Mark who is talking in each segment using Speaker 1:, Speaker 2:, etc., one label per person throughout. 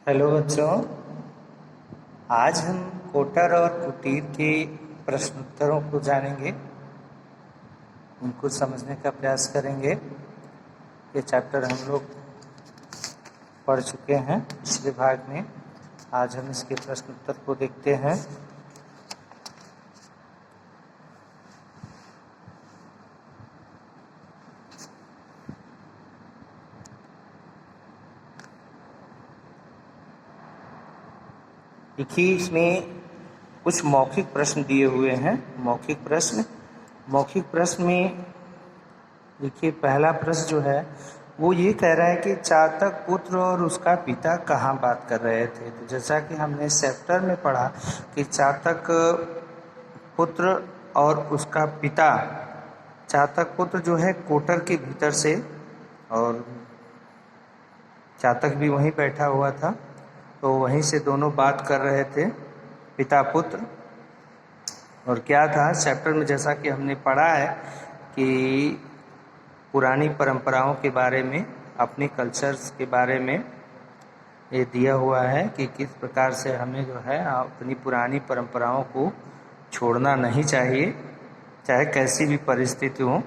Speaker 1: Hello बच्चों, आज हम कोटर और कुटीर के प्रश्नोत्तरों को जानेंगे, उनको समझने का प्रयास करेंगे। ये चैप्टर हम लोग पढ़ चुके हैं पिछले भाग में। आज हम इसके प्रश्नोत्तर को देखते हैं। देखिए, इसमें कुछ मौखिक प्रश्न दिए हुए हैं। मौखिक प्रश्न में देखिए, पहला प्रश्न जो है वो ये कह रहा है कि चातक पुत्र और उसका पिता कहाँ बात कर रहे थे। तो जैसा कि हमने चैप्टर में पढ़ा कि चातक पुत्र और उसका पिता, चातक पुत्र जो है कोटर के भीतर से, और चातक भी वहीं बैठा हुआ था, तो वहीं से दोनों बात कर रहे थे, पिता पुत्र। और क्या था चैप्टर में, जैसा कि हमने पढ़ा है कि पुरानी परंपराओं के बारे में, अपने कल्चर्स के बारे में ये दिया हुआ है कि किस प्रकार से हमें जो है अपनी पुरानी परंपराओं को छोड़ना नहीं चाहिए, चाहे कैसी भी परिस्थिति हो।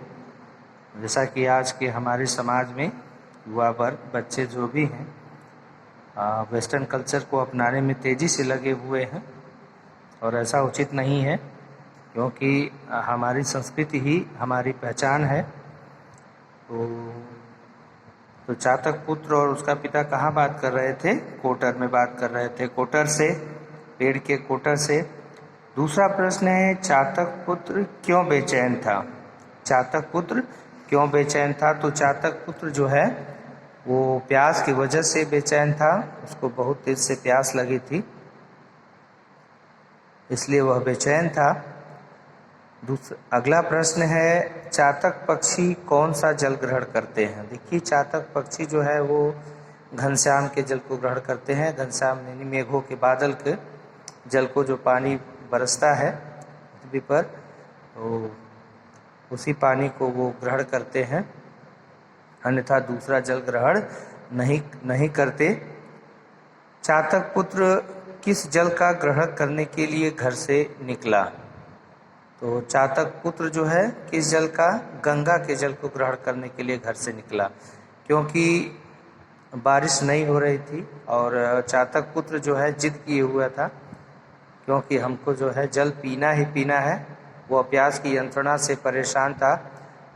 Speaker 1: जैसा कि आज के हमारे समाज में युवा वर्ग, बच्चे जो भी हैं, वेस्टर्न कल्चर को अपनाने में तेज़ी से लगे हुए हैं, और ऐसा उचित नहीं है, क्योंकि हमारी संस्कृति ही हमारी पहचान है। तो चातक पुत्र और उसका पिता कहाँ बात कर रहे थे? कोटर में बात कर रहे थे, कोटर से, पेड़ के कोटर से। दूसरा प्रश्न है, चातक पुत्र क्यों बेचैन था? चातक पुत्र क्यों बेचैन था? तो चातक पुत्र जो है वो प्यास की वजह से बेचैन था, उसको बहुत तेज से प्यास लगी थी, इसलिए वह बेचैन था। अगला प्रश्न है, चातक पक्षी कौन सा जल ग्रहण करते हैं? देखिए, चातक पक्षी जो है वो घनश्याम के जल को ग्रहण करते हैं। घनश्याम यानी मेघों के बादल के जल को, जो पानी बरसता है पृथ्वी पर, तो उसी पानी को वो ग्रहण करते हैं, अन्यथा दूसरा जल ग्रहण नहीं करते। चातक पुत्र किस जल का ग्रहण करने के लिए घर से निकला? तो चातक पुत्र जो है किस जल का? गंगा के जल को ग्रहण करने के लिए घर से निकला, क्योंकि बारिश नहीं हो रही थी, और चातक पुत्र जो है जिद किए हुआ था, क्योंकि हमको जो है जल पीना ही पीना है। वो प्यास की यंत्रणा से परेशान था,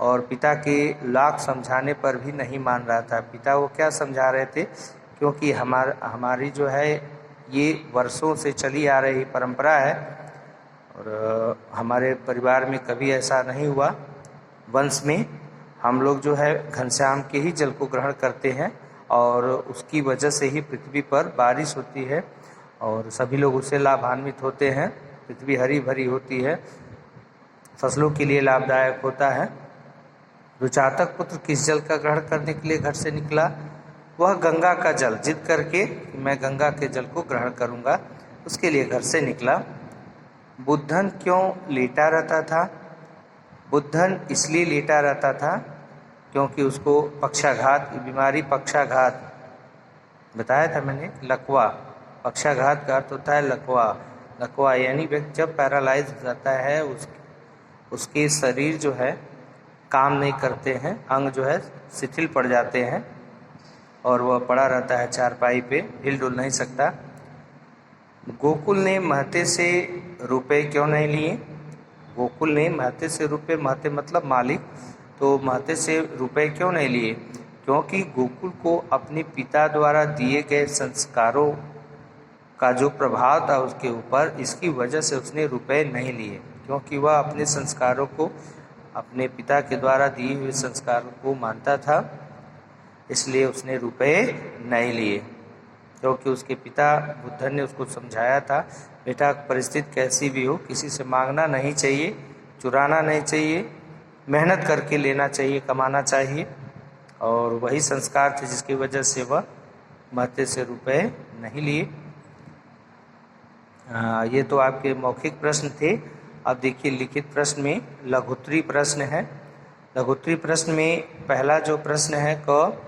Speaker 1: और पिता के लाख समझाने पर भी नहीं मान रहा था। पिता वो क्या समझा रहे थे, क्योंकि हमारी जो है ये वर्षों से चली आ रही परंपरा है, और हमारे परिवार में कभी ऐसा नहीं हुआ। वंश में हम लोग जो है घनश्याम के ही जल को ग्रहण करते हैं, और उसकी वजह से ही पृथ्वी पर बारिश होती है, और सभी लोग उससे लाभान्वित होते हैं। पृथ्वी हरी भरी होती है, फसलों के लिए लाभदायक होता है। तो चातक पुत्र किस जल का ग्रहण करने के लिए घर से निकला? वह गंगा का जल, जिद करके मैं गंगा के जल को ग्रहण करूंगा, उसके लिए घर से निकला। बुद्धन क्यों लेटा रहता था? बुद्धन इसलिए लेटा रहता था क्योंकि उसको पक्षाघात की बीमारी, पक्षाघात बताया था मैंने, लकवा, पक्षाघात का अर्थ होता है लकवा। लकवा यानी व्यक्ति जब पैरालाइज हो जाता है, उसके शरीर जो है काम नहीं करते हैं, अंग जो है शिथिल पड़ जाते हैं, और वह पड़ा रहता है चारपाई पे, हिल डुल नहीं सकता। गोकुल ने महते से रुपए क्यों नहीं लिए? गोकुल ने महते से रुपए, महते मतलब मालिक, तो महते से रुपए क्यों नहीं लिए? क्योंकि गोकुल को अपने पिता द्वारा दिए गए संस्कारों का जो प्रभाव था उसके ऊपर, इसकी वजह से उसने रुपए नहीं लिए, क्योंकि वह अपने संस्कारों को, अपने पिता के द्वारा दिए हुए संस्कारों को मानता था, इसलिए उसने रुपए नहीं लिए। क्योंकि उसके पिता बुद्धन ने उसको समझाया था, बेटा परिस्थिति कैसी भी हो, किसी से मांगना नहीं चाहिए, चुराना नहीं चाहिए, मेहनत करके लेना चाहिए, कमाना चाहिए। और वही संस्कार थे जिसकी वजह से वह महते से रुपए नहीं लिए। ये तो आपके मौखिक प्रश्न थे। अब देखिए, लिखित प्रश्न में लघुत्तरी प्रश्न है। लघुत्तरी प्रश्न में पहला जो प्रश्न है, क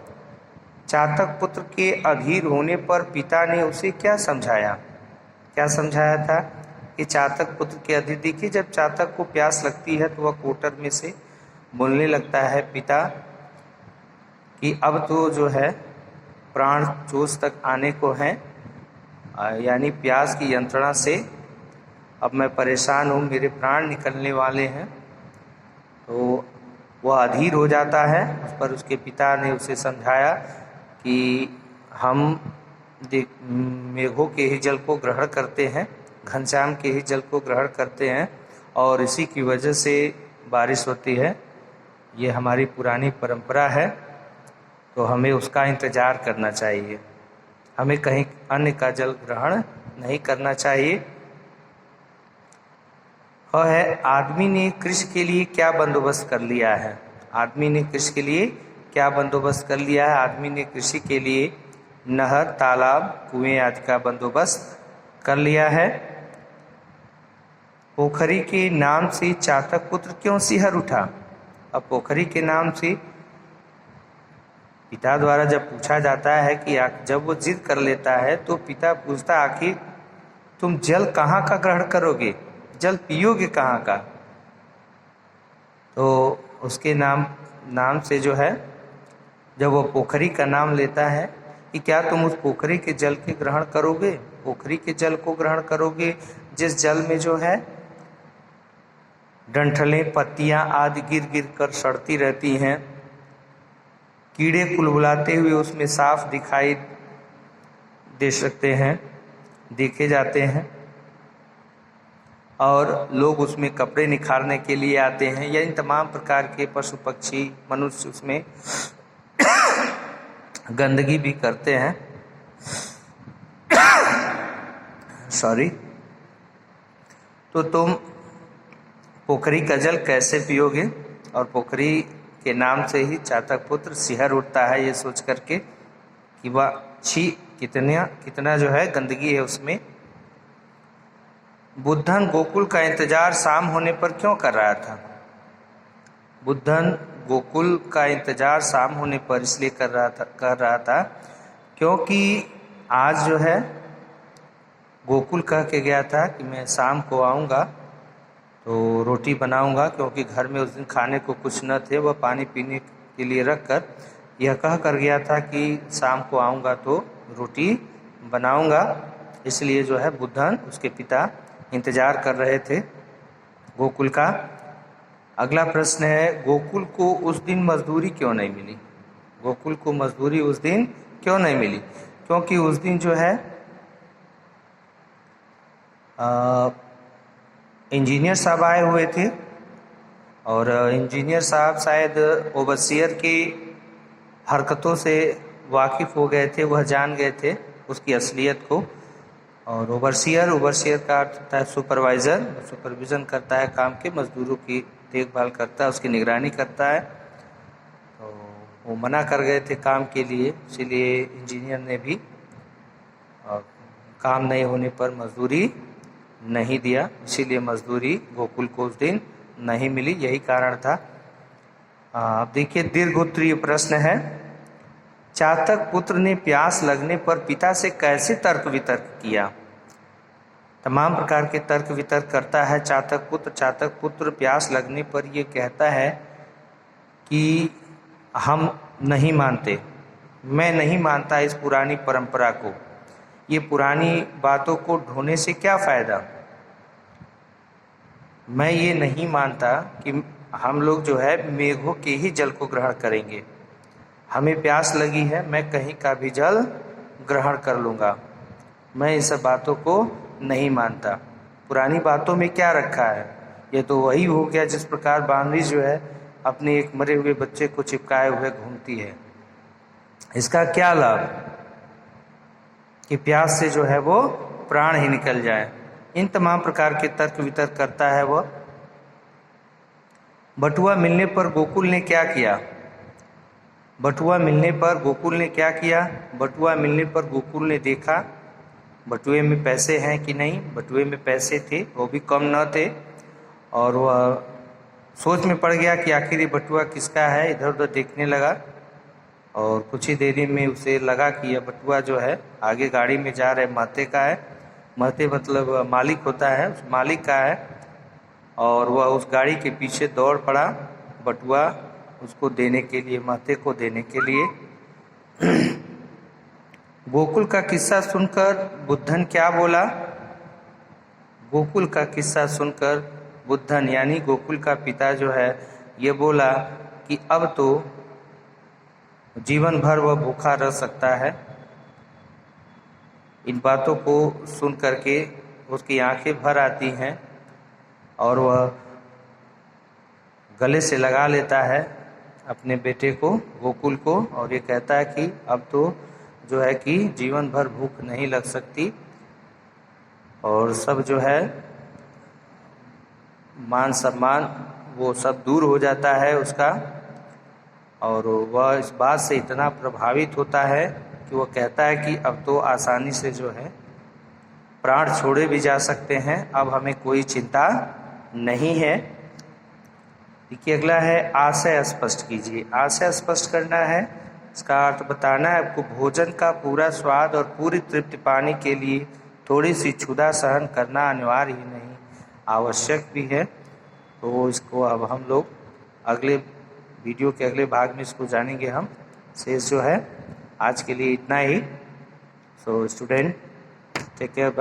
Speaker 1: चातक पुत्र के अधीर होने पर पिता ने उसे क्या समझाया? क्या समझाया था कि चातक पुत्र के अधीर, देखिए जब चातक को प्यास लगती है तो वह कोटर में से बोलने लगता है पिता कि अब तो जो है प्राण चोस तक आने को हैं, यानी प्यास की यंत्रणा से अब मैं परेशान हूँ, मेरे प्राण निकलने वाले हैं। तो वह अधीर हो जाता है। उस पर उसके पिता ने उसे समझाया कि हम मेघों के ही जल को ग्रहण करते हैं, घनश्याम के ही जल को ग्रहण करते हैं और इसी की वजह से बारिश होती है। ये हमारी पुरानी परंपरा है, तो हमें उसका इंतजार करना चाहिए, हमें कहीं अन्य का जल ग्रहण नहीं करना चाहिए। और है आदमी ने कृषि के लिए क्या बंदोबस्त कर लिया है? आदमी ने कृषि के लिए क्या बंदोबस्त कर लिया है? आदमी ने कृषि के लिए नहर, तालाब, कुएं आदि का बंदोबस्त कर लिया है। पोखरी के नाम से चातक पुत्र क्यों सिहर उठा? अब पोखरी के नाम से पिता द्वारा जब पूछा जाता है कि जब वो जिद कर लेता है तो पिता पूछता आखिर तुम जल कहाँ का ग्रहण करोगे, जल पियोगे कहाँ का? तो उसके नाम से जो है जब वो पोखरी का नाम लेता है कि क्या तुम उस पोखरी के जल के ग्रहण करोगे, पोखरी के जल को ग्रहण करोगे जिस जल में जो है डंठलें, पत्तियां आदि गिर गिर कर सड़ती रहती हैं, कीड़े कुलबुलाते हुए उसमें साफ दिखाई दे सकते हैं, देखे जाते हैं, और लोग उसमें कपड़े निखारने के लिए आते हैं, या इन तमाम प्रकार के पशु पक्षी मनुष्य उसमें गंदगी भी करते हैं। सॉरी। तो तुम पोखरी का जल कैसे पियोगे? और पोखरी के नाम से ही चातक पुत्र सिहर उठता है ये सोच करके कि वह छी कितना जो है गंदगी है उसमें। बुद्धन गोकुल का इंतजार शाम होने पर क्यों कर रहा था? बुद्धन गोकुल का इंतजार शाम होने पर इसलिए कर रहा था क्योंकि आज जो है गोकुल कह के गया था कि मैं शाम को आऊँगा तो रोटी बनाऊंगा, क्योंकि घर में उस दिन खाने को कुछ न थे, वह पानी पीने के लिए रख कर यह कह कर गया था कि शाम को आऊँगा तो रोटी बनाऊंगा। इसलिए जो है बुद्धन उसके पिता इंतजार कर रहे थे गोकुल का। अगला प्रश्न है, गोकुल को उस दिन मजदूरी क्यों नहीं मिली? गोकुल को मजदूरी उस दिन क्यों नहीं मिली? क्योंकि उस दिन जो है इंजीनियर साहब आए हुए थे और इंजीनियर साहब शायद ओवरसियर की हरकतों से वाकिफ़ हो गए थे, वह जान गए थे उसकी असलियत को। और ओवरसियर का अर्थ होता है सुपरवाइज़र, सुपरविज़न करता है काम के, मजदूरों की देखभाल करता है, उसकी निगरानी करता है। तो वो मना कर गए थे काम के लिए, इसीलिए इंजीनियर ने भी काम नहीं होने पर मजदूरी नहीं दिया, इसीलिए मजदूरी गोकुल को उस दिन नहीं मिली, यही कारण था। अब देखिए दीर्घोत्तरीय प्रश्न है, चातक पुत्र ने प्यास लगने पर पिता से कैसे तर्क वितर्क किया? तमाम प्रकार के तर्क वितर्क करता है चातक पुत्र। चातक पुत्र प्यास लगने पर ये कहता है कि हम नहीं मानते, मैं नहीं मानता इस पुरानी परंपरा को, ये पुरानी बातों को ढोने से क्या फ़ायदा। मैं ये नहीं मानता कि हम लोग जो है मेघों के ही जल को ग्रहण करेंगे, हमें प्यास लगी है, मैं कहीं का भी जल ग्रहण कर लूँगा, मैं इन सब बातों को नहीं मानता। पुरानी बातों में क्या रखा है? ये तो वही हो गया जिस प्रकार बांदरी जो है अपने एक मरे हुए बच्चे को चिपकाए हुए घूमती है। इसका क्या लाभ कि प्यास से जो है वो प्राण ही निकल जाए। इन तमाम प्रकार के तर्क वितर्क करता है वह। बटुआ मिलने पर गोकुल ने क्या किया? बटुआ मिलने पर गोकुल ने क्या किया? बटुआ मिलने पर गोकुल ने देखा बटुए में पैसे हैं कि नहीं। बटुए में पैसे थे, वो भी कम न थे, और वह सोच में पड़ गया कि आखिर ये बटुआ किसका है। इधर उधर देखने लगा और कुछ ही देरी में उसे लगा कि यह बटुआ जो है आगे गाड़ी में जा रहे महते का है। महते मतलब मालिक होता है, उस मालिक का है। और वह उस गाड़ी के पीछे दौड़ पड़ा बटुआ उसको देने के लिए, महते को देने के लिए। गोकुल का किस्सा सुनकर बुद्धन क्या बोला? गोकुल का किस्सा सुनकर बुद्धन यानी गोकुल का पिता जो है ये बोला कि अब तो जीवन भर वह भूखा रह सकता है। इन बातों को सुन करके उसकी आंखें भर आती हैं और वह गले से लगा लेता है अपने बेटे को, गोकुल को, और ये कहता है कि अब तो जो है कि जीवन भर भूख नहीं लग सकती। और सब जो है मान सम्मान वो सब दूर हो जाता है उसका। और वह इस बात से इतना प्रभावित होता है कि वह कहता है कि अब तो आसानी से जो है प्राण छोड़े भी जा सकते हैं, अब हमें कोई चिंता नहीं है। देखिए अगला है आशय स्पष्ट कीजिए। आशय स्पष्ट करना है, इसका अर्थ बताना है आपको। भोजन का पूरा स्वाद और पूरी तृप्ति पाने के लिए थोड़ी सी क्षुधा सहन करना अनिवार्य ही नहीं आवश्यक भी है। तो इसको अब हम लोग अगले वीडियो के अगले भाग में इसको जानेंगे हम। शेष जो है आज के लिए इतना ही। So student take care.